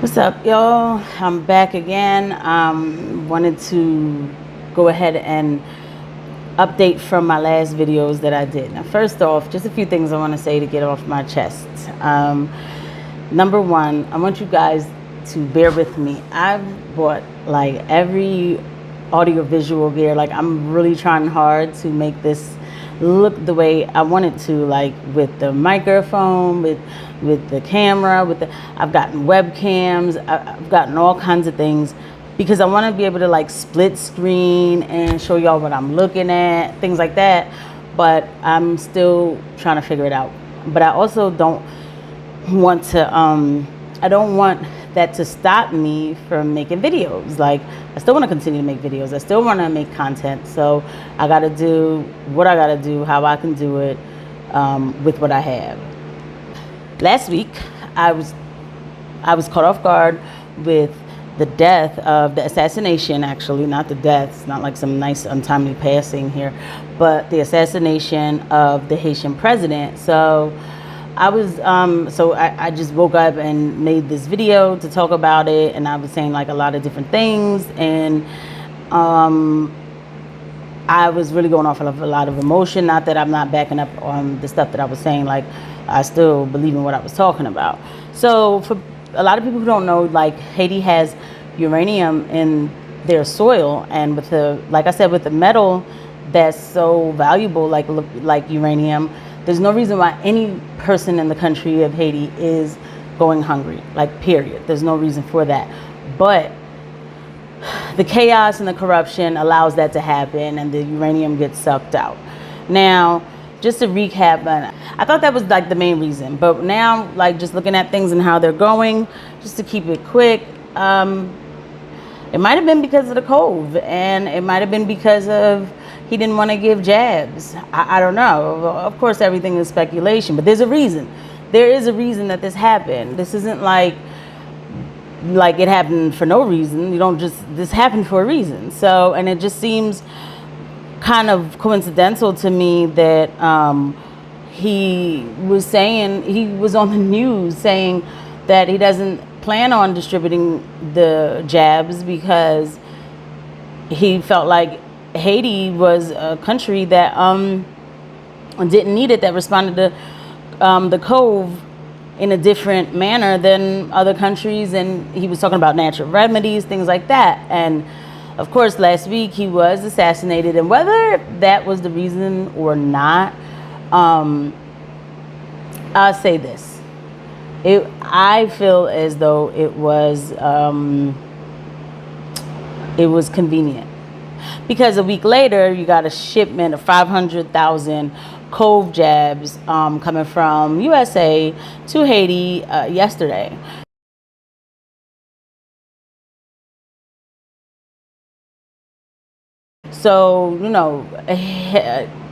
What's up, y'all? I'm back again. Wanted to go ahead and update from my last videos that I did. Now, first off, just a few things I want to say to get off my chest. Number one, I want you guys to bear with me. I've bought like every audio visual gear. Like, I'm really trying hard to make this look the way I want it to, like with the microphone, with the camera, I've gotten webcams, I've gotten all kinds of things because I want to be able to like split screen and show y'all what I'm looking at, things like that. But I'm still trying to figure it out. But I also don't want to I don't want that to stop me from making videos. Like, I still want to continue to make videos. I still want to make content. So I got to do what I got to do, how I can do it with what I have. Last week, I was caught off guard with the death of the assassination, actually, not the death. It's not like some nice untimely passing here, but the assassination of the Haitian president. So I just woke up and made this video to talk about it, and I was saying like a lot of different things, and I was really going off of a lot of emotion. Not that I'm not backing up on the stuff that I was saying. Like, I still believe in what I was talking about. So for a lot of people who don't know, like, Haiti has uranium in their soil, and with the, like I said, with the metal that's so valuable, like uranium, there's no reason why any person in the country of Haiti is going hungry, like, period. There's no reason for that. But the chaos and the corruption allows that to happen, and the uranium gets sucked out. Now, just to recap, I thought that was like the main reason, but now, like, just looking at things and how they're going, just to keep it quick, it might have been because of the Cove, and it might have been because of he didn't want to give jabs. I don't know. Of course, everything is speculation, but there's a reason. There is a reason that this happened. This isn't like it happened for no reason. You don't just, this happened for a reason. So, and it just seems kind of coincidental to me that he was saying, he was on the news saying that he doesn't plan on distributing the jabs because he felt like Haiti was a country that didn't need it, that responded to the Cove in a different manner than other countries. And he was talking about natural remedies, things like that. And of course, last week he was assassinated, and whether that was the reason or not, I'll say this. I feel as though it was convenient, because a week later you got a shipment of 500,000 Cove jabs coming from USA to Haiti yesterday. So, you know,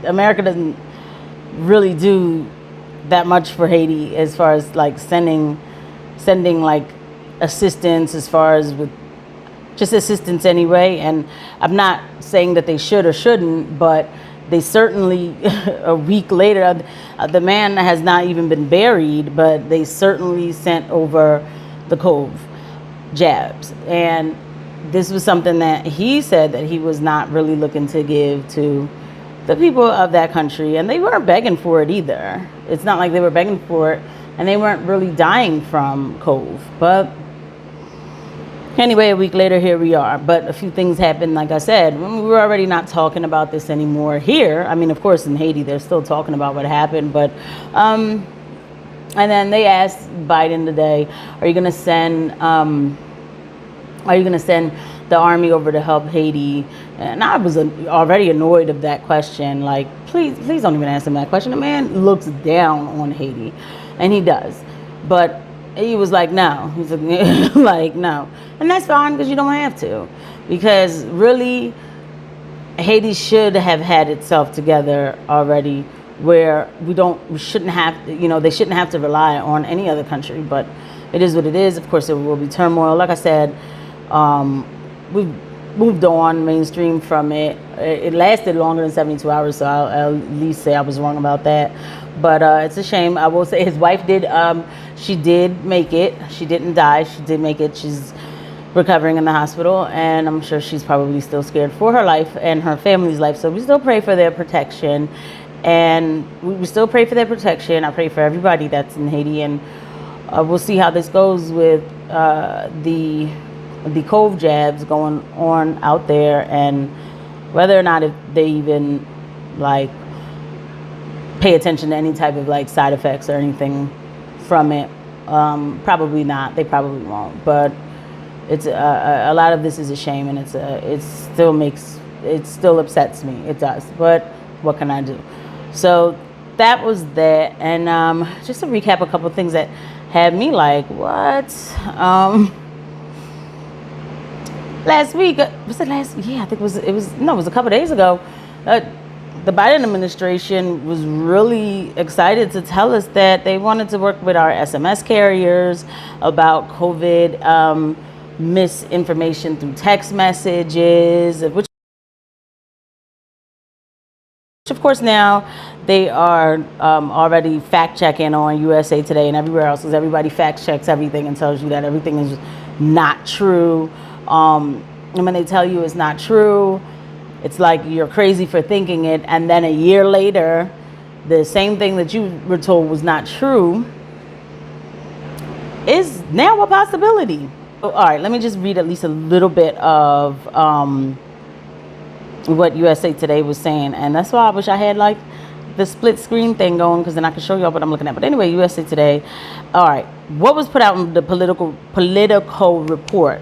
America doesn't really do that much for Haiti as far as like sending like assistance, as far as with just assistance anyway. And I'm not saying that they should or shouldn't, but they certainly, a week later, the man has not even been buried, but they certainly sent over the Cove jabs. And this was something that he said that he was not really looking to give to the people of that country, and they weren't begging for it either. It's not like they were begging for it, and they weren't really dying from Cove. But anyway, a week later, here we are. But a few things happened. Like I said, we're already not talking about this anymore here. I mean, of course, in Haiti, they're still talking about what happened. But, and then they asked Biden today, are you going to send the army over to help Haiti? And I was already annoyed of that question. Like, please don't even ask him that question. The man looks down on Haiti, and he does. But he was like, no. He's like, like, no. And that's fine, because you don't have to. Because really, Haiti should have had itself together already, where we shouldn't have to, they shouldn't have to rely on any other country. But it is what it is. Of course, there will be turmoil. Like I said, we've moved on mainstream from it. It lasted longer than 72 hours, so I'll at least say I was wrong about that. But it's a shame. I will say his wife did She did make it. She didn't die. She did make it. She's recovering in the hospital, and I'm sure she's probably still scared for her life and her family's life. So we still pray for their protection, and we still pray for their protection. I pray for everybody that's in Haiti, and we'll see how this goes with the Cove jabs going on out there, and whether or not if they even like pay attention to any type of like side effects or anything from it. Probably not. They probably won't. But it's a lot of this is a shame, and it still upsets me. It does. But what can I do? So that was that. And just to recap a couple of things that had me like, what? Last week, was it last? Yeah, I think it was a couple of days ago. The Biden administration was really excited to tell us that they wanted to work with our SMS carriers about COVID misinformation through text messages, which of course now they are already fact checking on USA Today and everywhere else, because everybody fact checks everything and tells you that everything is not true. And when they tell you it's not true, it's like you're crazy for thinking it, and then a year later, the same thing that you were told was not true is now a possibility. All right, let me just read at least a little bit of what USA Today was saying, and that's why I wish I had like the split screen thing going, because then I can show y'all what I'm looking at. But anyway, USA Today. All right, what was put out in the Politico report?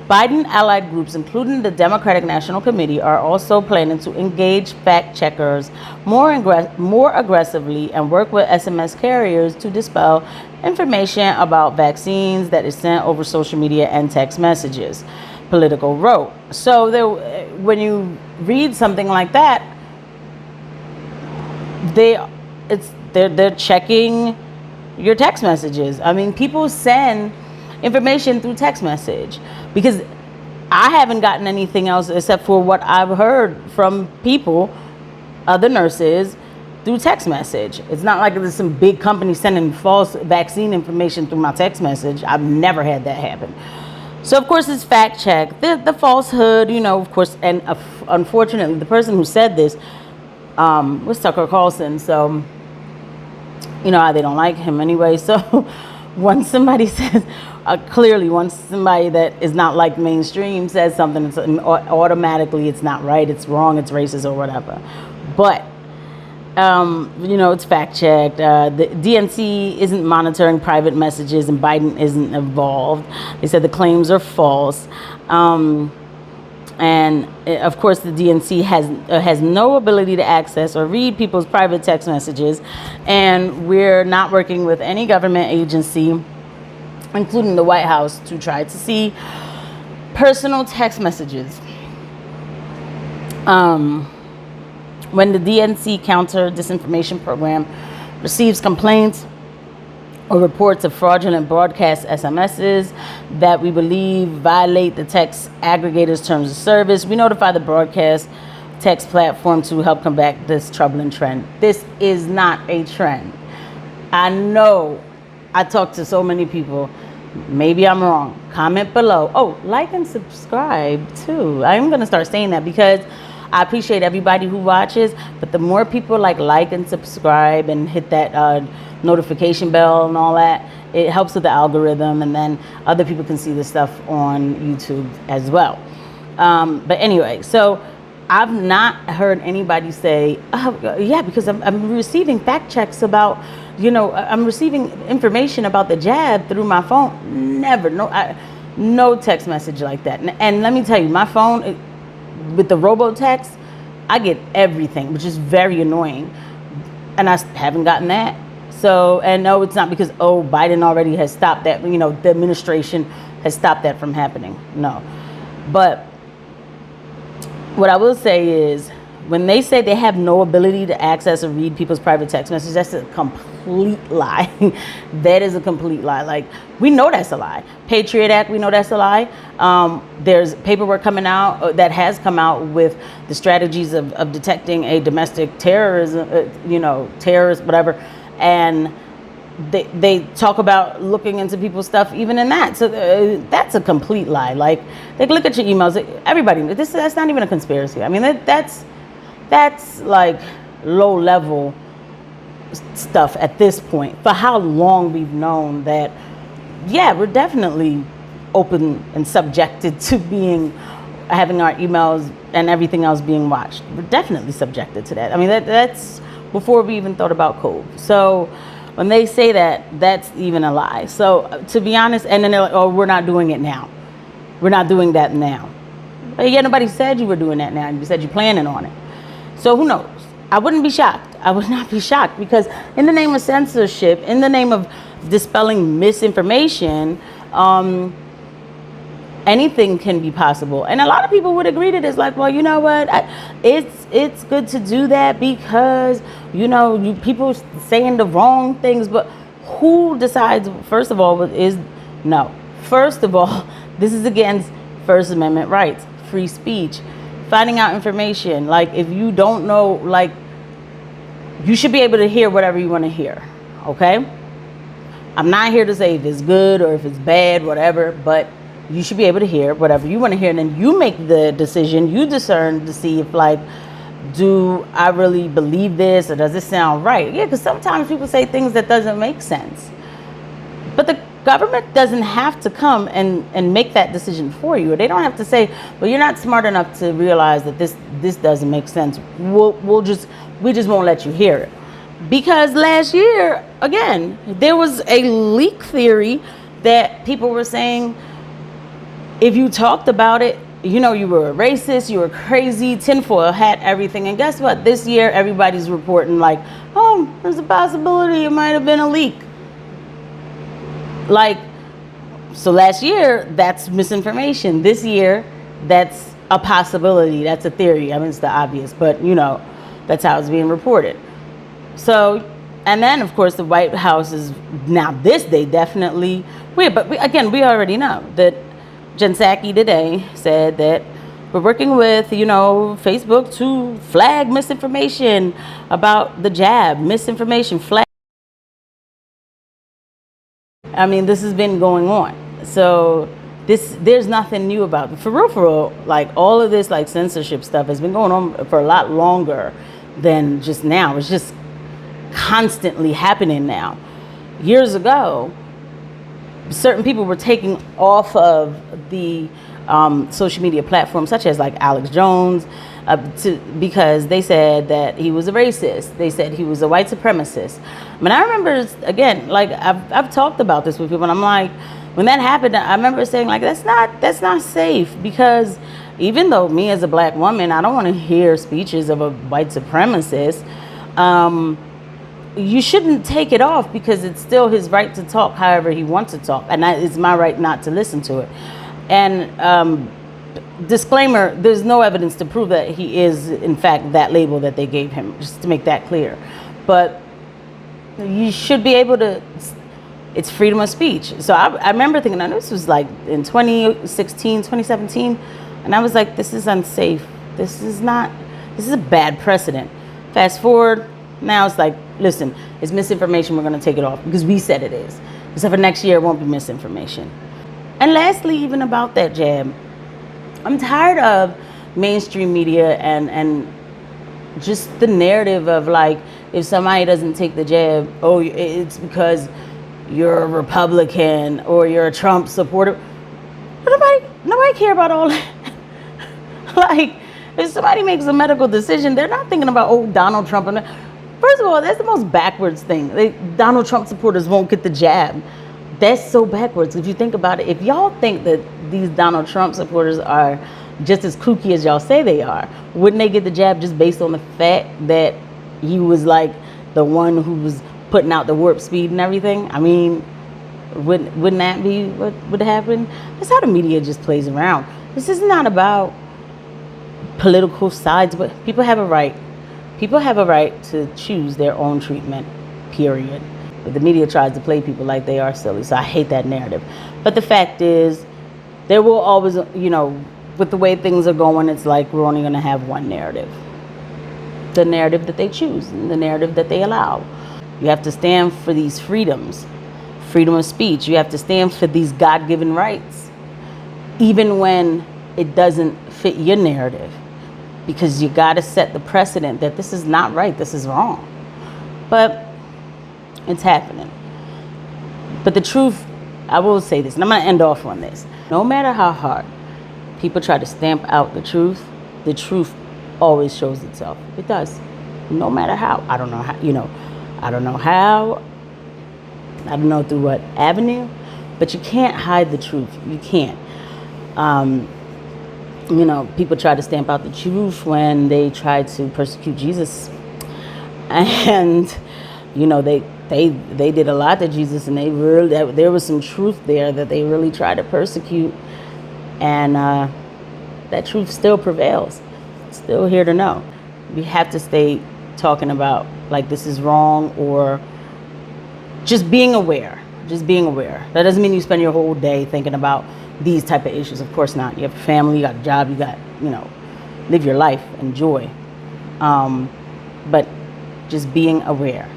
Biden allied groups, including the Democratic National Committee, are also planning to engage fact checkers more aggressively and work with SMS carriers to dispel information about vaccines that is sent over social media and text messages, Politico wrote. So when you read something like that, they're checking your text messages. I mean, people send information through text message, because I haven't gotten anything else except for what I've heard from people, other nurses, through text message. It's not like there's some big company sending false vaccine information through my text message. I've never had that happen. So of course it's fact check, the falsehood, of course, and unfortunately the person who said this was Tucker Carlson. So you know how they don't like him anyway. So once somebody says, once somebody that is not like mainstream says something, it's automatically it's not right, it's wrong, it's racist or whatever. But, it's fact checked. The DNC isn't monitoring private messages, and Biden isn't involved. They said the claims are false. And of course, the DNC has no ability to access or read people's private text messages, and we're not working with any government agency, including the White House, to try to see personal text messages. When the DNC Counter Disinformation Program receives complaints or reports of fraudulent broadcast SMSs that we believe violate the text aggregator's terms of service, we notify the broadcast text platform to help combat this troubling trend. This is not a trend. I know I talk to so many people. Maybe I'm wrong. Comment below. Oh, like and subscribe too. I'm going to start saying that, because I appreciate everybody who watches, but the more people like and subscribe and hit that notification bell and all that, it helps with the algorithm, and then other people can see this stuff on YouTube as well. But anyway, so I've not heard anybody say, oh, yeah, because I'm receiving fact checks about, I'm receiving information about the jab through my phone. Never, no text message like that. And let me tell you, my phone, with the robo-text, I get everything, which is very annoying. And I haven't gotten that. So, and no, it's not because, Biden already has stopped that, the administration has stopped that from happening. No. But what I will say is, when they say they have no ability to access or read people's private text messages, that's a complete lie. That is a complete lie. Like, we know that's a lie. Patriot Act, we know that's a lie. There's paperwork coming out that has come out with the strategies of detecting a domestic terrorism, terrorist, whatever. And they talk about looking into people's stuff even in that. So that's a complete lie. Like, they look at your emails. Everybody, that's not even a conspiracy. I mean, that's like low level stuff at this point. For how long we've known that, yeah, we're definitely open and subjected to having our emails and everything else being watched. We're definitely subjected to that. I mean, that's before we even thought about Cove. So when they say that, that's even a lie. So to be honest, and then they're like, oh, we're not doing it now. We're not doing that now. But yeah, nobody said you were doing that now. You said you're planning on it. So who knows? I wouldn't be shocked. I would not be shocked, because in the name of censorship, in the name of dispelling misinformation, anything can be possible. And a lot of people would agree to this, like, well, you know what, it's good to do that because, you know, people saying the wrong things. But who decides? First of all, first of all, this is against First Amendment rights, free speech, finding out information. Like, if you don't know, like, you should be able to hear whatever you want to hear. Okay, I'm not here to say if it's good or if it's bad, whatever, but you should be able to hear whatever you want to hear, and then you make the decision. You discern to see if, like, do I really believe this, or does it sound right? Yeah, because sometimes people say things that doesn't make sense. But the government doesn't have to come and make that decision for you. Or they don't have to say, well, you're not smart enough to realize that this doesn't make sense. We just won't let you hear it. Because last year, again, there was a leak theory that people were saying, if you talked about it, you know, you were a racist, you were crazy, tinfoil hat, everything. And guess what? This year, everybody's reporting like, oh, there's a possibility it might have been a leak. Like, so last year, that's misinformation. This year, that's a possibility. That's a theory. I mean, it's the obvious, but, you know, that's how it's being reported. So, and then, of course, the White House is now this day definitely weird. But we already know that Jen Psaki today said that we're working with, you know, Facebook to flag misinformation about the jab, misinformation flag. I mean, this has been going on. So there's nothing new about it. For real, like, all of this, like, censorship stuff has been going on for a lot longer than just now. It's just constantly happening now. Years ago, certain people were taking off of the social media platforms, such as like Alex Jones, because they said that he was a racist. They said he was a white supremacist. I mean, I remember, again, like, I've talked about this with people, and I'm like, when that happened, I remember saying, like, that's not safe, because even though me as a black woman, I don't want to hear speeches of a white supremacist. You shouldn't take it off, because it's still his right to talk however he wants to talk, and it's my right not to listen to it. And disclaimer, there's no evidence to prove that he is, in fact, that label that they gave him, just to make that clear. But you should be able to, it's freedom of speech. So I remember thinking, and this was like in 2016, 2017, and I was like, this is unsafe. This is a bad precedent. Fast forward, now it's like, listen, it's misinformation, we're going to take it off, because we said it is. Except for next year, it won't be misinformation. And lastly, even about that jab, I'm tired of mainstream media and just the narrative of, like, if somebody doesn't take the jab, oh, it's because you're a Republican or you're a Trump supporter. Nobody care about all that. Like, if somebody makes a medical decision, they're not thinking about, oh, Donald Trump. First of all, that's the most backwards thing. Donald Trump supporters won't get the jab. That's so backwards. If you think about it, if y'all think that these Donald Trump supporters are just as kooky as y'all say they are, wouldn't they get the jab just based on the fact that he was, like, the one who was putting out the warp speed and everything? I mean, wouldn't that be what would happen? That's how the media just plays around. This is not about political sides, but people have a right. People have a right to choose their own treatment, period. But the media tries to play people like they are silly, so I hate that narrative. But the fact is, there will always, you know, with the way things are going, it's like we're only going to have one narrative. The narrative that they choose, and the narrative that they allow. You have to stand for these freedoms, freedom of speech. You have to stand for these God-given rights, even when it doesn't fit your narrative, because you got to set the precedent that this is not right, this is wrong. But it's happening. But the truth, I will say this, and I'm going to end off on this. No matter how hard people try to stamp out the truth always shows itself. It does. No matter how. I don't know how, I don't know how. I don't know through what avenue, but you can't hide the truth. You can't. People try to stamp out the truth when they try to persecute Jesus. And, they did a lot to Jesus, and there was some truth there that they really tried to persecute. And that truth still prevails. Still here to know. We have to stay talking about, like, this is wrong, or just being aware. Just being aware. That doesn't mean you spend your whole day thinking about these type of issues. Of course not. You have a family, you got a job, you got, live your life, enjoy. But just being aware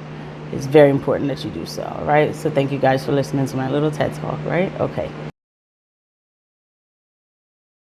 is very important that you do so, all right? So thank you guys for listening to my little TED Talk, right? Okay.